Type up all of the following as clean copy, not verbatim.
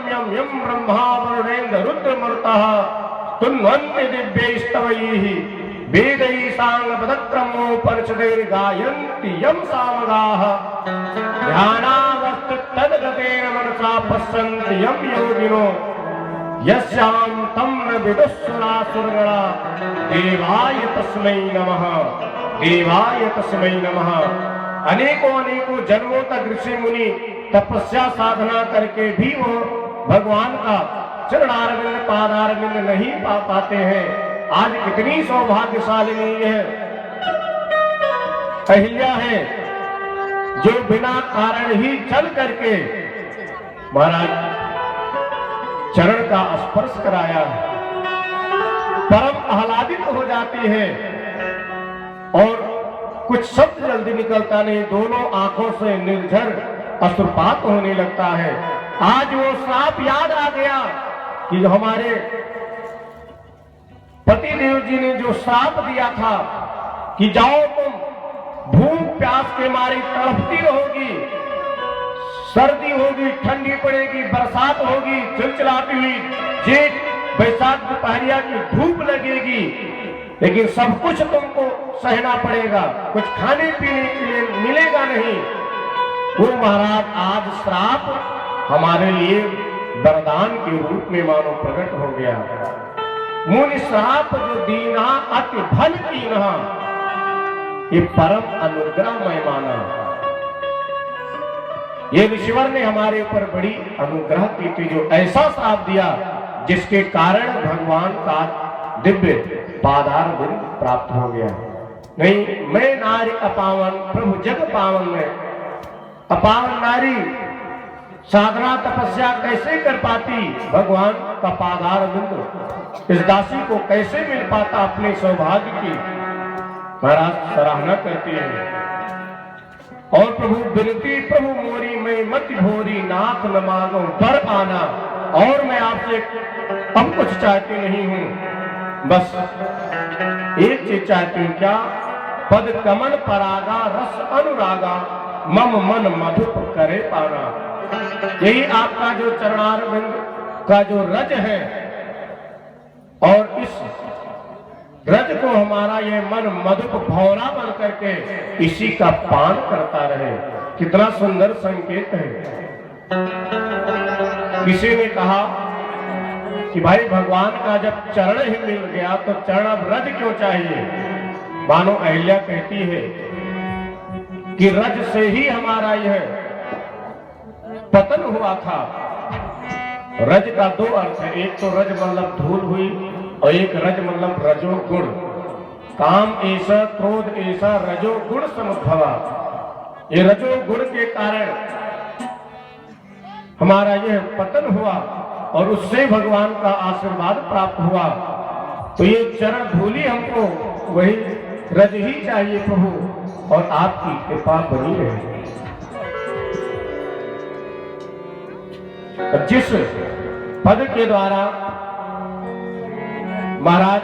यम यम ब्रह्मा वरुणेन्द्र रुद्रमरुतः स्तुन्वन्ति दिव्यैस्तवैः वेदैः साङ्गपदक्रमोपनिषदैर्गायन्ति यं सामगाः ध्यानावस्थितद्गतेन मनसा पश्यन्ति यं योगिनो यस्यां तं न विदुःसुरासुरगणा देवाय तस्मै नमः, देवाय तस्मै नमः। अनेकों अनेकों जन्मों तक ऋषि मुनि तपस्या साधना करके भी वो भगवान का चरणारविंद पादारविंद नहीं पा पाते हैं। आज कितनी सौभाग्यशालिनी है अहिल्या है जो बिना कारण ही चल करके महाराज चरण का स्पर्श कराया, परम आह्लादित हो जाती है और कुछ शब्द जल्दी निकलता नहीं, दोनों आंखों से निर्झर अश्रुपात होने लगता है। आज वो श्राप याद आ गया कि जो हमारे पतिदेव जी ने जो श्राप दिया था कि जाओ तुम भूख प्यास के मारे तड़पती रहोगी, सर्दी होगी, ठंडी पड़ेगी, बरसात होगी, चिलचिलाती हुई जेठ बैसाख दोपहरिया की धूप लगेगी, लेकिन सब कुछ तुमको सहना पड़ेगा, कुछ खाने पीने के लिए मिलेगा नहीं। वो महाराज आज श्राप हमारे लिए वरदान के रूप में मानो प्रकट हो गया। मुनि श्राप जो दीना अति फल कीन्हा, ये परम अनुग्रहमय माना। ये ऋषिवर ने हमारे ऊपर बड़ी अनुग्रह की थी, जो ऐसा श्राप दिया जिसके कारण भगवान का दिव्य पादारविंद प्राप्त हो गया। नहीं, मैं नारी अपावन प्रभु जग पावन में, अपावन नारी साधना तपस्या कैसे कर पाती, भगवान का पादारविंद इस दासी को कैसे मिल पाता अपने सौभाग्य की। महाराज सराहना करते हैं और प्रभु विनती प्रभु मोरी मैं मत भोरी नाथ न मांगो वर आना, और मैं आपसे अब कुछ चाहती नहीं हूं, बस एक चीज चाहती हूं, क्या पद कमल परागा रस अनुरागा मम मन मधुप करे पाना। यही आपका जो चरणारविंद का जो रज है और इस रज को हमारा ये मन मधुप भौरा बन करके इसी का पान करता रहे। कितना सुंदर संकेत है। किसी ने कहा कि भाई भगवान का जब चरण ही मिल गया तो चरण अब रज क्यों चाहिए। मानो अहिल्या कहती है कि रज से ही हमारा यह पतन हुआ था। रज का दो अर्थ है, एक तो रज मतलब धूल हुई और एक रज मतलब रजोगुण। काम ऐसा क्रोध ऐसा रजोगुण समुद्भवा, ये रजोगुण के कारण हमारा यह पतन हुआ और उससे भगवान का आशीर्वाद प्राप्त हुआ। तो ये चरण धूली हमको वही रज ही चाहिए प्रभु, और आपकी कृपा बनी रहे। जिस पद के द्वारा महाराज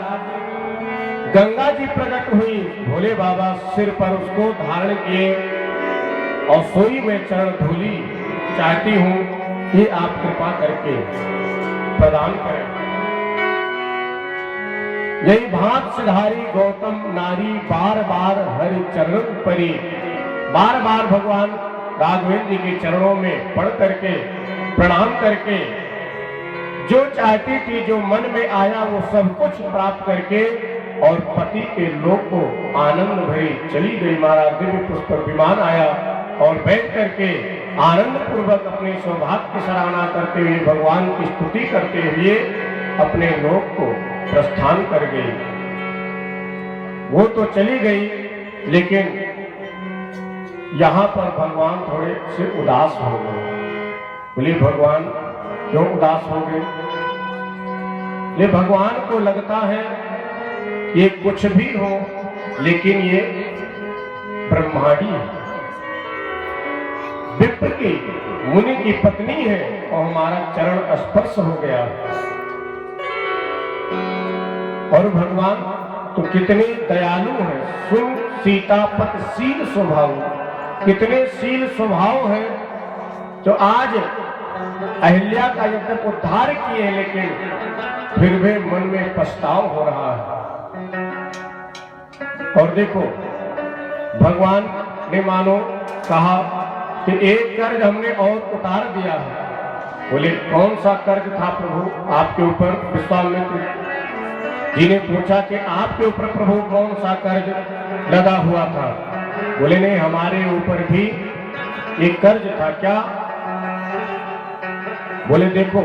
गंगा जी प्रकट हुई, भोले बाबा सिर पर उसको धारण किए और सोई में चरण धूली चाहती हूं, ये आप कृपा करके प्रदान करें। यही भात सिधारी गौतम नारी बार बार हरि चरण परी, बार बार भगवान राघवेंद्र जी के चरणों में पढ़ करके प्रणाम करके जो चाहती थी, जो मन में आया वो सब कुछ प्राप्त करके और पति के लोक को आनंद भरी चली गई। महाराज दिव्य पुष्प पर विमान आया और बैठ करके आनंद पूर्वक अपने सौभाग्य की सराहना करते हुए भगवान की स्तुति करते हुए अपने लोक को प्रस्थान कर गई। वो तो चली गई, लेकिन यहाँ पर भगवान थोड़े से उदास हो गए। बोले भगवान क्यों उदास हो गए। ये भगवान को लगता है ये कुछ भी हो, लेकिन ये ब्रह्मांडी है, विप्र की मुनि की पत्नी है और हमारा चरण स्पर्श हो गया। और भगवान तो कितने दयालु हैं। सुन सीतापत शील स्वभाव, कितने शील स्वभाव है जो आज अहिल्या का जब तक उद्धार किए, लेकिन फिर भी मन में पछताव हो रहा है। और देखो भगवान ने मानो कहा कि एक कर्ज हमने और उतार दिया है। बोले कौन सा कर्ज था प्रभु आपके ऊपर? विश्वामित्र जी ने पूछा कि आपके ऊपर प्रभु कौन सा कर्ज लगा हुआ था? बोले नहीं, हमारे ऊपर भी एक कर्ज था। क्या? बोले देखो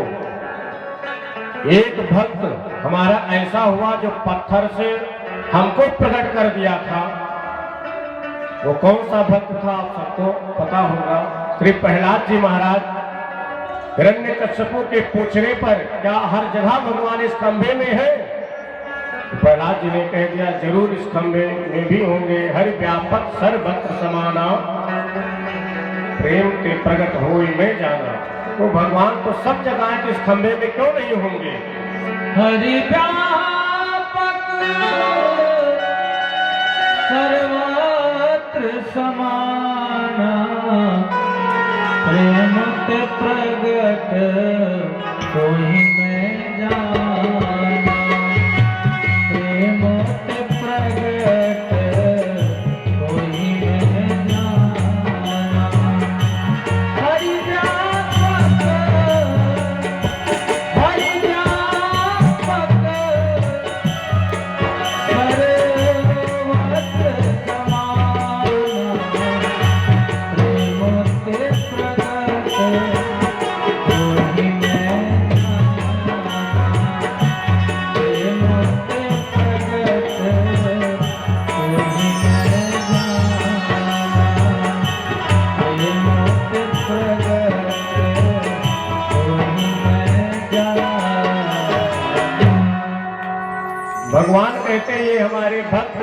एक भक्त हमारा ऐसा हुआ जो पत्थर से हमको प्रकट कर दिया था। वो कौन सा भक्त था आप सबको पता होगा। श्री प्रहलाद जी महाराज हिरण्यकश्यपु के पूछने पर क्या हर जगह भगवान इस खंभे में है? प्रहलाद जी ने कह दिया जरूर इस खंभे में भी होंगे। हरि व्यापक सर्वत्र समाना, प्रेम के प्रकट होई में जाना। तो भगवान तो सब जगह है, तो इस खंभे में क्यों नहीं होंगे? हरि व्यापक सर्वत्र समाना, प्रेम के प्रगट होई में जाना। प्रेम के प्रगट होई में जाना। हरि व्यापक भगवान कहते हैं ये हमारे भक्त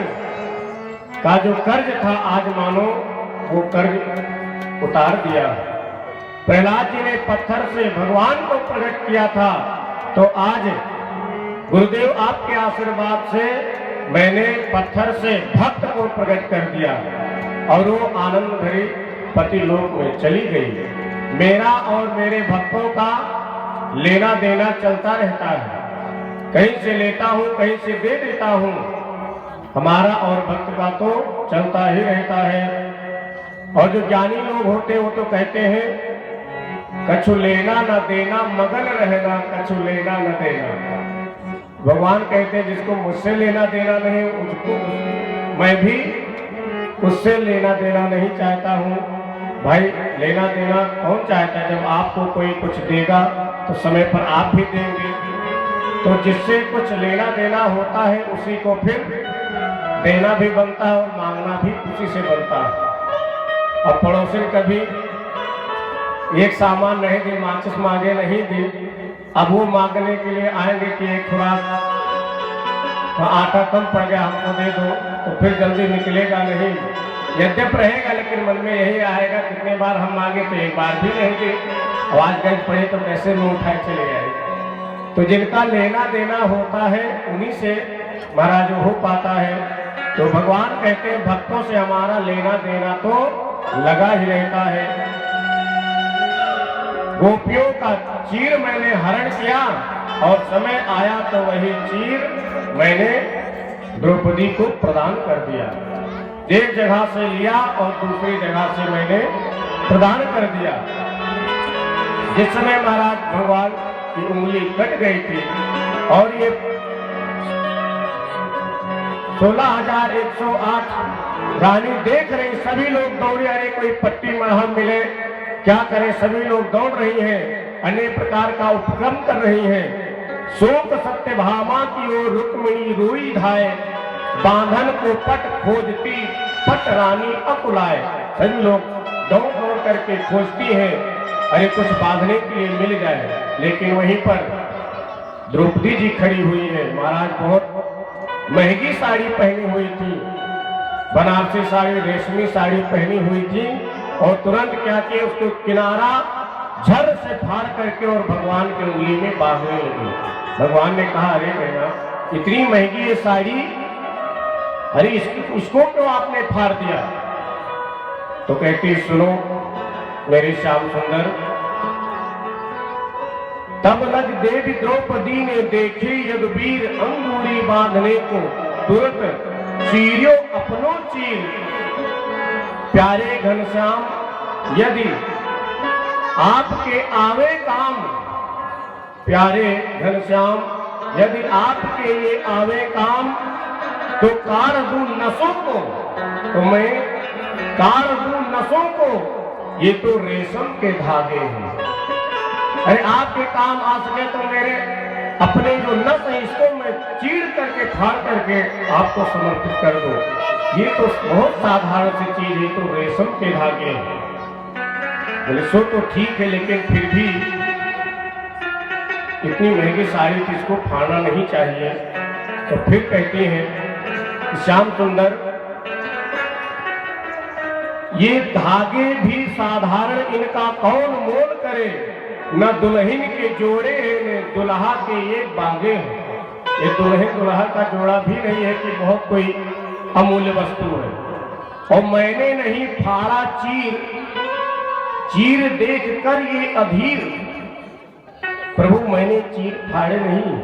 का जो कर्ज था आज मानो वो कर्ज उतार दिया। प्रहलाद जी ने पत्थर से भगवान को प्रकट किया था, तो आज गुरुदेव आपके आशीर्वाद से मैंने पत्थर से भक्त को प्रकट कर दिया और वो आनंद भरी पति लोक में चली गई। मेरा और मेरे भक्तों का लेना देना चलता रहता है, कहीं से लेता हूँ कहीं से दे देता हूँ। हमारा और भक्त का तो चलता ही रहता है। और जो ज्ञानी लोग होते हैं वो तो कहते हैं कछु लेना न देना मगन रहना, कछु लेना न देना। भगवान कहते हैं जिसको मुझसे लेना देना नहीं उसको मैं भी उससे लेना देना नहीं चाहता हूँ। भाई लेना देना कौन चाहता है? जब आपको कोई कुछ देगा तो समय पर आप भी देंगे। तो जिससे कुछ लेना देना होता है उसी को फिर देना भी बनता है और मांगना भी उसी से बनता है। अब पड़ोसी कभी एक सामान नहीं दी, माचिस मांगे नहीं दी, अब वो मांगने के लिए आएंगे कि एक खुराक आटा कम पड़ गया हमको दे दो, तो फिर जल्दी निकलेगा नहीं। यद्यप रहेगा लेकिन मन में यही आएगा कितने बार हम मांगे तो एक बार भी नहीं दी, आवाज गज पड़े तो कैसे मुंह उठाए चले आए। तो जिनका लेना देना होता है उन्हीं से महाराज हो पाता है। तो भगवान कहते हैं भक्तों से हमारा लेना देना तो लगा ही रहता है। गोपियों का चीर मैंने हरण किया और समय आया तो वही चीर मैंने द्रौपदी को प्रदान कर दिया। एक जगह से लिया और दूसरी जगह से मैंने प्रदान कर दिया। जिस समय महाराज भगवान की उंगली कट गई थी और ये 16,108 रानी देख रही, सभी लोग दौड़े, अरे कोई पट्टी मरहम मिले, क्या करें, सभी लोग दौड़ रही हैं, अनेक प्रकार का उपक्रम कर रही हैं। शोक सत्यभामा की ओर रुक्मिणी रोई धाए, बांधन को पट खोजती पट रानी अकुलाए। सभी लोग दौड़ दौड़ करके खोजती हैं, अरे कुछ बांधने के लिए मिल जाए। लेकिन वहीं पर द्रौपदी जी खड़ी हुई है। महाराज बहुत महंगी साड़ी पहनी हुई थी, बनारसी साड़ी, रेशमी साड़ी पहनी हुई थी, और तुरंत क्या किया उसको किनारा झर से फाड़ करके और भगवान की उंगली में बांधने लगी। भगवान ने कहा अरे बहना इतनी महंगी ये साड़ी, अरे इसको क्यों आपने फाड़ दिया? तो कहती सुनो मेरे श्याम सुंदर, तब लग देवी द्रौपदी ने देखे यदुवीर अंगूरी बांधने को, तुरंत चीरियो अपनो चीर। प्यारे घनश्याम यदि आपके आवे काम, प्यारे घनश्याम यदि आपके ये आवे काम, तो कार दूं नसों को, तो मैं कार दूं नसों को, ये तो रेशम के धागे हैं। अरे आपके काम आ सके तो मेरे अपने जो नस है इसको मैं चीर करके फाड़ करके आपको समर्पित कर दो। ये तो बहुत साधारण सी चीज है, तो रेशम के धागे हैं। बोले सो तो ठीक है, लेकिन फिर भी इतनी महंगी साड़ी चीज को फाड़ना नहीं चाहिए। तो फिर कहते हैं श्याम सुंदर, ये धागे भी साधारण, इनका कौन मोल करे, न दुल्हन के जोड़े हैं न दुल्हा के ये बांगे हैं। ये दुल्हन दुल्हा का जोड़ा भी नहीं है कि बहुत कोई अमूल्य वस्तु है। और मैंने नहीं फाड़ा चीर, चीर देख कर ये अधीर, प्रभु मैंने चीर फाड़े नहीं।